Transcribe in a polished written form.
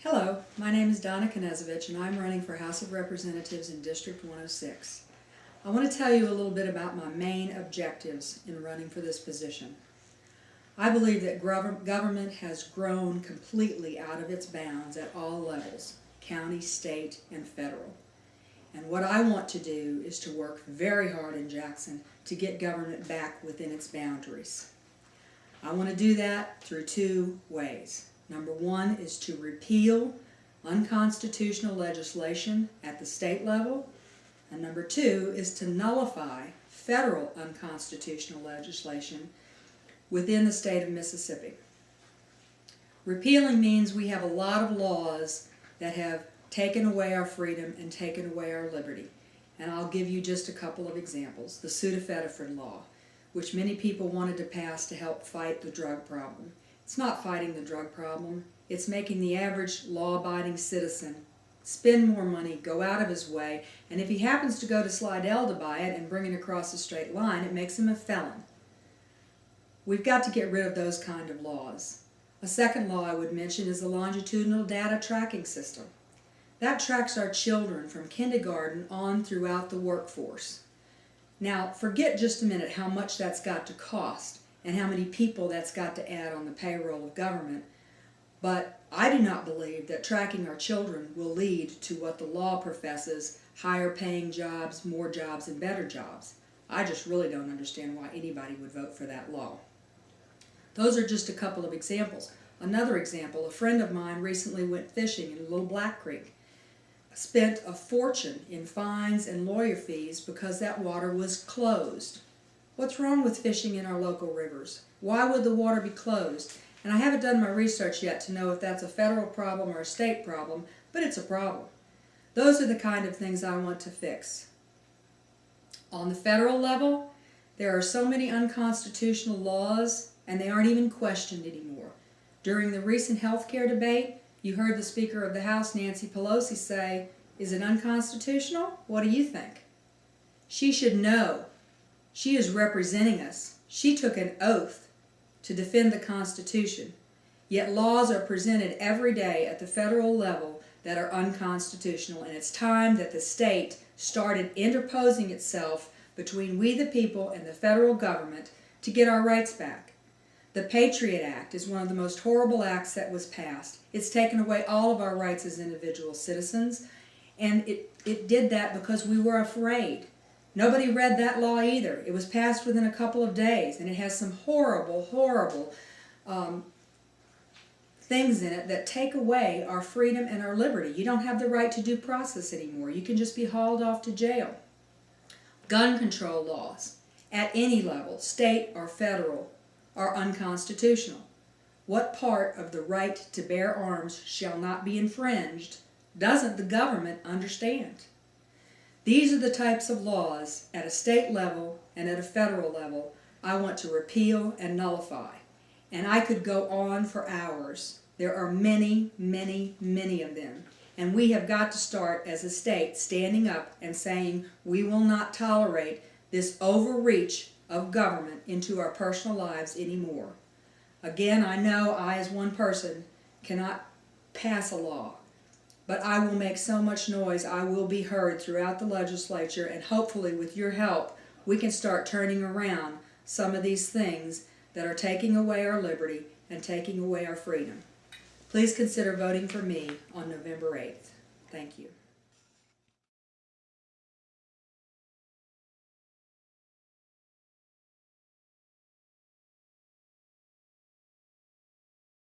Hello, my name is Donna Knezevich and I'm running for House of Representatives in District 106. I want to tell you a little bit about my main objectives in running for this position. I believe that government has grown completely out of its bounds at all levels, county, state, and federal. And what I want to do is to work very hard in Jackson to get government back within its boundaries. I want to do that through two ways. Number one is to repeal unconstitutional legislation at the state level, and number two is to nullify federal unconstitutional legislation within the state of Mississippi. Repealing means we have a lot of laws that have taken away our freedom and taken away our liberty. And I'll give you just a couple of examples. The Sudafedrin law, which many people wanted to pass to help fight the drug problem. It's not fighting the drug problem. It's making the average law-abiding citizen spend more money, go out of his way, and if he happens to go to Slidell to buy it and bring it across a straight line, it makes him a felon. We've got to get rid of those kind of laws. A second law I would mention is the longitudinal data tracking system. That tracks our children from kindergarten on throughout the workforce. Now, forget just a minute how much that's got to cost and how many people that's got to add on the payroll of government, but I do not believe that tracking our children will lead to what the law professes, higher paying jobs, more jobs, and better jobs. I just really don't understand why anybody would vote for that law. Those are just a couple of examples. Another example, a friend of mine recently went fishing in Little Black Creek, spent a fortune in fines and lawyer fees because that water was closed. What's wrong with fishing in our local rivers? Why would the water be closed? And I haven't done my research yet to know if that's a federal problem or a state problem, but it's a problem. Those are the kind of things I want to fix. On the federal level, there are so many unconstitutional laws, and they aren't even questioned anymore. During the recent health care debate, you heard the Speaker of the House, Nancy Pelosi, say, "Is it unconstitutional? What do you think?" She should know. She is representing us. She took an oath to defend the Constitution. Yet laws are presented every day at the federal level that are unconstitutional, and it's time that the state started interposing itself between we the people and the federal government to get our rights back. The Patriot Act is one of the most horrible acts that was passed. It's taken away all of our rights as individual citizens, and it did that because we were afraid. Nobody read that law either. It was passed within a couple of days, and it has some horrible, horrible things in it that take away our freedom and our liberty. You don't have the right to due process anymore. You can just be hauled off to jail. Gun control laws at any level, state or federal, are unconstitutional. What part of the right to bear arms shall not be infringed doesn't the government understand? These are the types of laws at a state level and at a federal level I want to repeal and nullify. And I could go on for hours. There are many, many, many of them. And we have got to start as a state standing up and saying we will not tolerate this overreach of government into our personal lives anymore. Again, I know I as one person cannot pass a law. But I will make so much noise, I will be heard throughout the legislature, and hopefully with your help, we can start turning around some of these things that are taking away our liberty and taking away our freedom. Please consider voting for me on November 8th. Thank you.